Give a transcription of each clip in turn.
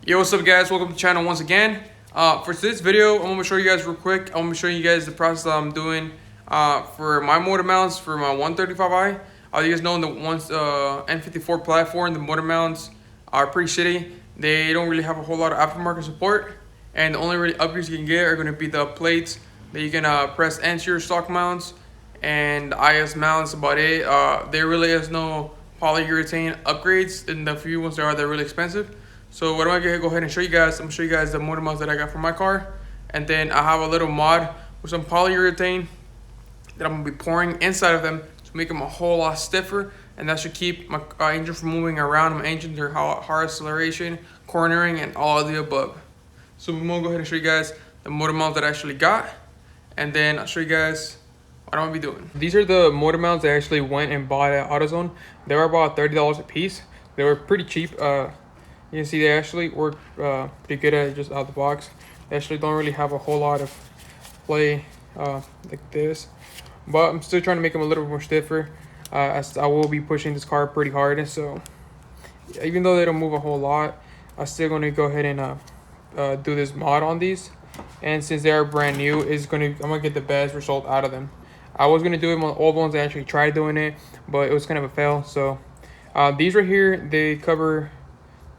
Yo, what's up guys? Welcome to the channel once again. For this video, I'm going to show you guys real quick. I'm going to show you guys the process that I'm doing for my motor mounts for my 135i. You guys know in the N54 platform, the motor mounts are pretty shitty. They don't really have a whole lot of aftermarket support. And the only really upgrades you can get are going to be the plates that you can press into your stock mounts. And the IS mounts, about it. There really is no polyurethane upgrades. And the few ones there are, they're really expensive. So what I'm gonna go ahead and show you guys, I'm gonna show you guys the motor mounts that I got for my car. And then I have a little mod with some polyurethane that I'm gonna be pouring inside of them to make them a whole lot stiffer. And that should keep my engine from moving around. My engine through hard acceleration, cornering, and all of the above. So I'm gonna go ahead and show you guys the motor mount that I actually got. And then I'll show you guys what I'm gonna be doing. These are the motor mounts I actually went and bought at AutoZone. They were about $30 a piece. They were pretty cheap. You can see they actually work pretty good at just out the box. They actually don't really have a whole lot of play like this, but I'm still trying to make them a little bit more stiffer as I will be pushing this car pretty hard. So even though they don't move a whole lot, I'm still going to go ahead and do this mod on these. And since they are brand new, I'm gonna get the best result out of them. I was gonna do it on old ones. I actually tried doing it, but it was kind of a fail. So these right here, they cover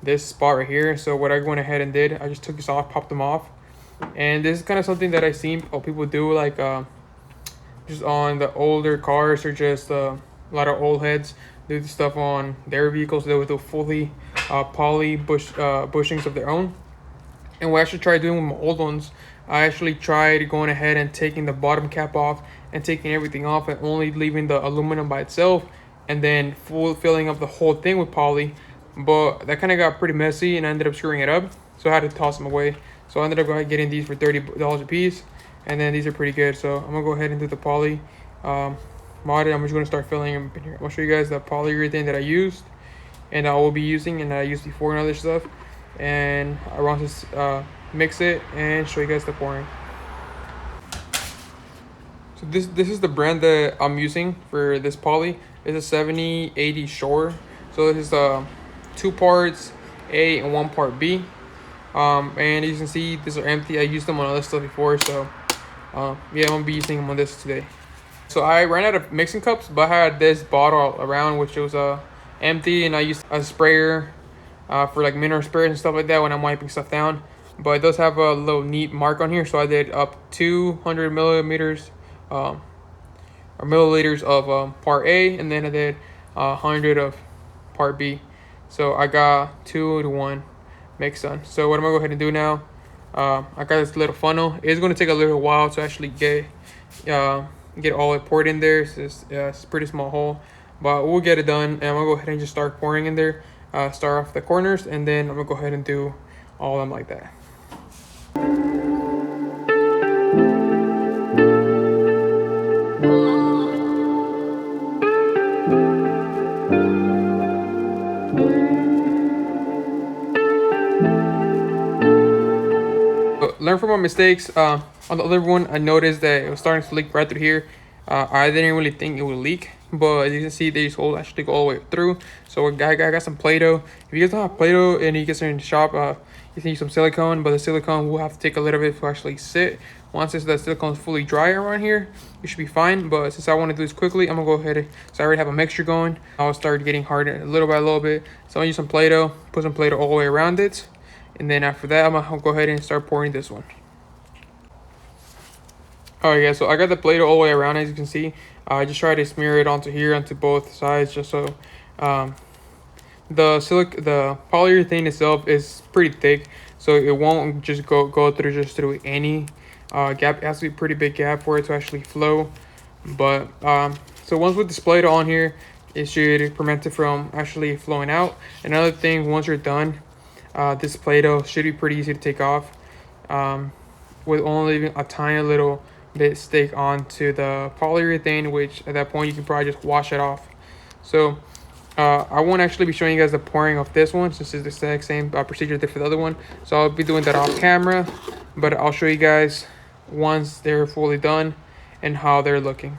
this spot right here. So what I went ahead and did, I just took this off, popped them off. And this is kind of something that I seen people do, like just on the older cars, or just a lot of old heads do this stuff on their vehicles. They would do fully poly bushings of their own. And what I actually tried doing with my old ones, I actually tried going ahead and taking the bottom cap off and taking everything off and only leaving the aluminum by itself, and then filling up the whole thing with poly. But that kind of got pretty messy and I ended up screwing it up, so I had to toss them away. So I ended up getting these for $30 a piece, and then these are pretty good. So I'm gonna go ahead and do the poly mod. I'm just gonna start filling them in here. I'm gonna show you guys the polyurethane that I used and I will be using, and I used before and other stuff. And I want to mix it and show you guys the pouring. So this is the brand that I'm using for this poly. It's a 7080 Shore. So this is 2 parts A and 1 part B. And as you can see, these are empty. I used them on other stuff before, so yeah, I'm gonna be using them on this today. So I ran out of mixing cups, but I had this bottle around which was empty, and I used a sprayer for like mineral spirits and stuff like that when I'm wiping stuff down. But it does have a little neat mark on here, so I did up 200 millimeters or milliliters of part A, and then I did 100 of part B. So I got 2 to 1 mix done. So what I'm gonna go ahead and do now, I got this little funnel. It's gonna take a little while to actually get all it poured in there. It's a pretty small hole, but we'll get it done. And I'm gonna go ahead and just start pouring in there. Start off the corners, and then I'm gonna go ahead and do all of them like that. Learn from my mistakes. On the other one, I noticed that it was starting to leak right through here. I didn't really think it would leak, but as you can see, these holes actually go all the way through. So I got some Play-Doh. If you guys don't have Play-Doh and you guys are in the shop, you can use some silicone, but the silicone will have to take a little bit to actually sit. Once the silicone is fully dry around here, you should be fine. But since I want to do this quickly, I'm gonna go ahead so I already have a mixture going. I'll start getting harder little by little bit. So I'm gonna use some Play-Doh, put some Play-Doh all the way around it. And then after that, I'm gonna go ahead and start pouring this one. Alright guys, so I got the Play-Doh all the way around, as you can see. I just try to smear it onto here, onto both sides, just so the polyurethane itself is pretty thick, so it won't just go through any gap. It has to be a pretty big gap for it to actually flow. But so once with this Play-Doh on here, it should prevent it from actually flowing out. Another thing, once you're done, this Play-Doh should be pretty easy to take off, with only leaving a tiny little bit stick onto the polyurethane, which at that point you can probably just wash it off. So I won't actually be showing you guys the pouring of this one, since it's the exact same procedure did for the other one. So I'll be doing that off camera, but I'll show you guys once they're fully done and how they're looking.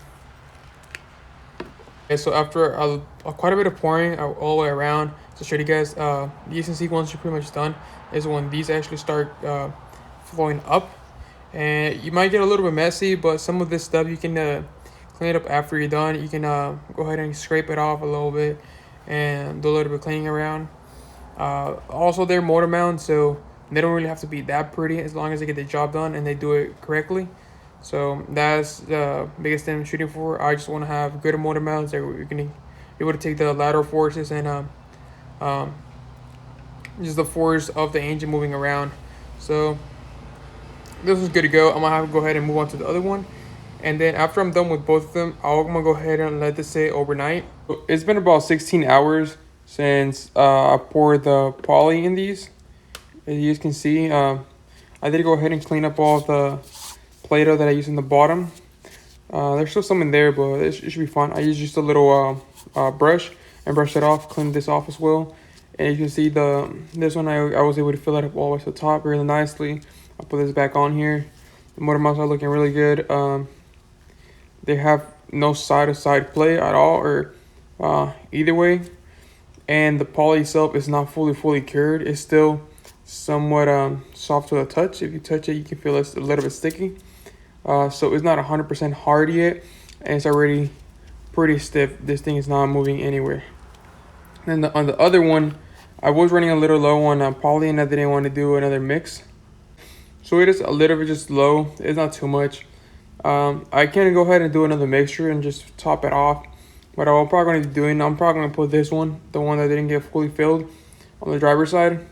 Okay, so after quite a bit of pouring all the way around, to show you guys. The ESNC once you're pretty much done is when these actually start flowing up, and you might get a little bit messy, but some of this stuff you can clean it up after you're done. You can go ahead and scrape it off a little bit and do a little bit of cleaning around. Also, they're motor mounts, so they don't really have to be that pretty as long as they get the job done and they do it correctly. So that's the biggest thing I'm shooting for. I just want to have good motor mounts that you're gonna be able to take the lateral forces and um, just the force of the engine moving around. So this is good to go. I'm gonna have to go ahead and move on to the other one, and then after I'm done with both of them, I'm gonna go ahead and let this sit overnight. It's been about 16 hours since I poured the poly in these. As you guys can see, I did go ahead and clean up all the Play-Doh that I used in the bottom. There's still some in there, but it should be fine. I used just a little brush and brushed it off, cleaned this off as well. And you can see this one, I was able to fill it up all the way to the top really nicely. I'll put this back on here. The motor mounts are looking really good. They have no side-to-side play at all, or either way. And the poly itself is not fully cured. It's still somewhat soft to the touch. If you touch it, you can feel it's a little bit sticky. So it's not 100% hard yet, and it's already pretty stiff. This thing is not moving anywhere. And on the other one, I was running a little low on poly, and I didn't want to do another mix. So it is a little bit just low. It's not too much. I can go ahead and do another mixture and just top it off. What I'm probably going to be doing, I'm probably going to put this one, the one that didn't get fully filled, on the driver's side.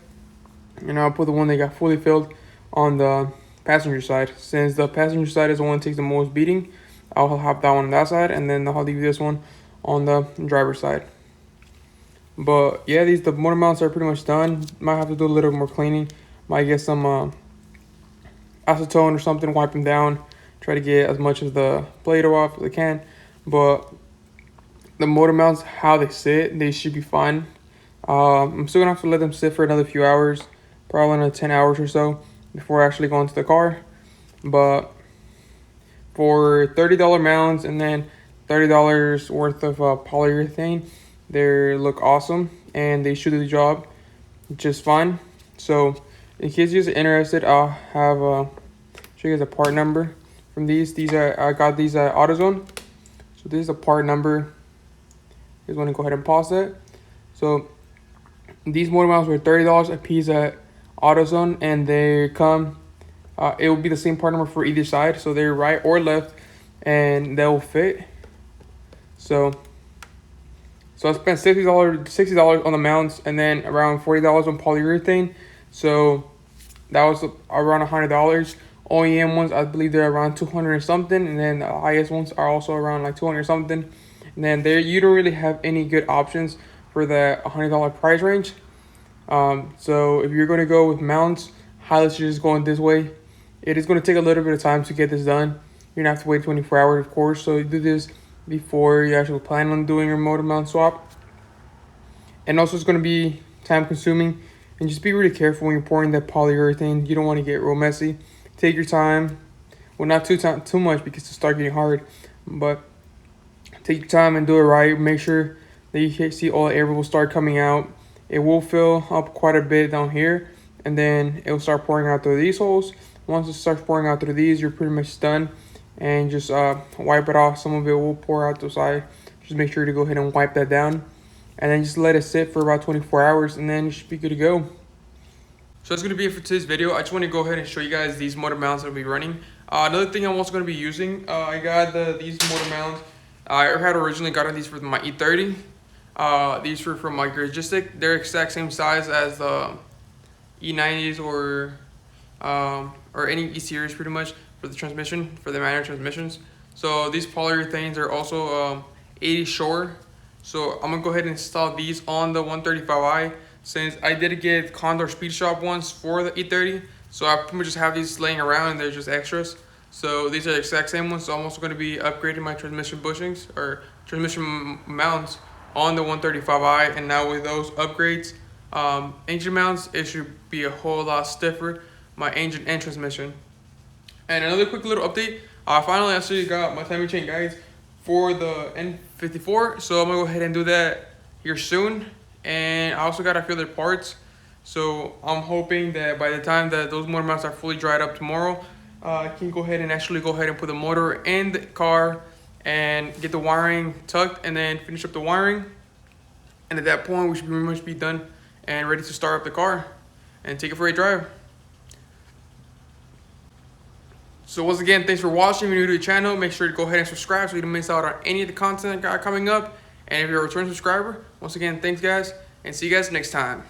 And I'll put the one that got fully filled on the passenger side. Since the passenger side is the one that takes the most beating, I'll have that one on that side, and then I'll leave this one on the driver's side. But yeah, the motor mounts are pretty much done. Might have to do a little more cleaning. Might get some acetone or something, wipe them down. Try to get as much of the Play-Doh off as I can. But the motor mounts, how they sit, they should be fine. I'm still gonna have to let them sit for another few hours, probably another 10 hours or so before actually going to the car. But for $30 mounts and then $30 worth of polyurethane, they look awesome and they should do the job just fine. So in case you're interested, I'll have show you guys a part number from these. I got these at AutoZone. So this is a part number. You guys want to go ahead and pause it. So these motor mounts were $30 a piece at AutoZone, and they come. It will be the same part number for either side, so they're right or left, and they'll fit. So I spent $60 on the mounts, and then around $40 on polyurethane. So that was around $100. OEM ones, I believe they're around 200 or something, and then the highest ones are also around like 200 or something. And then there, you don't really have any good options for the $100 price range. So if you're going to go with mounts, highly suggest going this way. It is going to take a little bit of time to get this done. You're going to have to wait 24 hours, of course. So you do this before you actually plan on doing your motor mount swap. And also it's going to be time consuming. And just be really careful when you're pouring that polyurethane. You don't want to get real messy. Take your time. Well, not too much because it'll start getting hard. But take your time and do it right. Make sure that you can see all the air will start coming out. It will fill up quite a bit down here, and then it will start pouring out through these holes. Once it starts pouring out through these, you're pretty much done. And just wipe it off. Some of it will pour out the side. Just make sure to go ahead and wipe that down, and then just let it sit for about 24 hours, and then you should be good to go. So that's going to be it for today's video. I just want to go ahead and show you guys these motor mounts that I'll be running. Another thing I'm also going to be using, I got these motor mounts. I had originally gotten these for my E30. These were from like Logistic. They're exact same size as the E90s or any E-series pretty much for the transmission, for the manual transmissions. So these polyurethanes are also 80 Shore. So I'm gonna go ahead and install these on the 135i, since I did get Condor Speed Shop ones for the E30. So I pretty much just have these laying around and they're just extras. So these are the exact same ones. So I'm also going to be upgrading my transmission bushings or transmission mounts on the 135i. And now with those upgrades, engine mounts, it should be a whole lot stiffer, my engine and transmission. And another quick little update, I finally actually got my timing chain guides for the N54. So I'm going to go ahead and do that here soon. and I also got a few other parts. So I'm hoping that by the time that those motor mounts are fully dried up tomorrow, I can go ahead and put the motor in the car and get the wiring tucked and then finish up the wiring. And at that point, we should pretty much be done and ready to start up the car and take it for a drive. So once again, thanks for watching. If you're new to the channel, make sure to go ahead and subscribe so you don't miss out on any of the content I got coming up. And if you're a return subscriber, once again, thanks guys, and see you guys next time.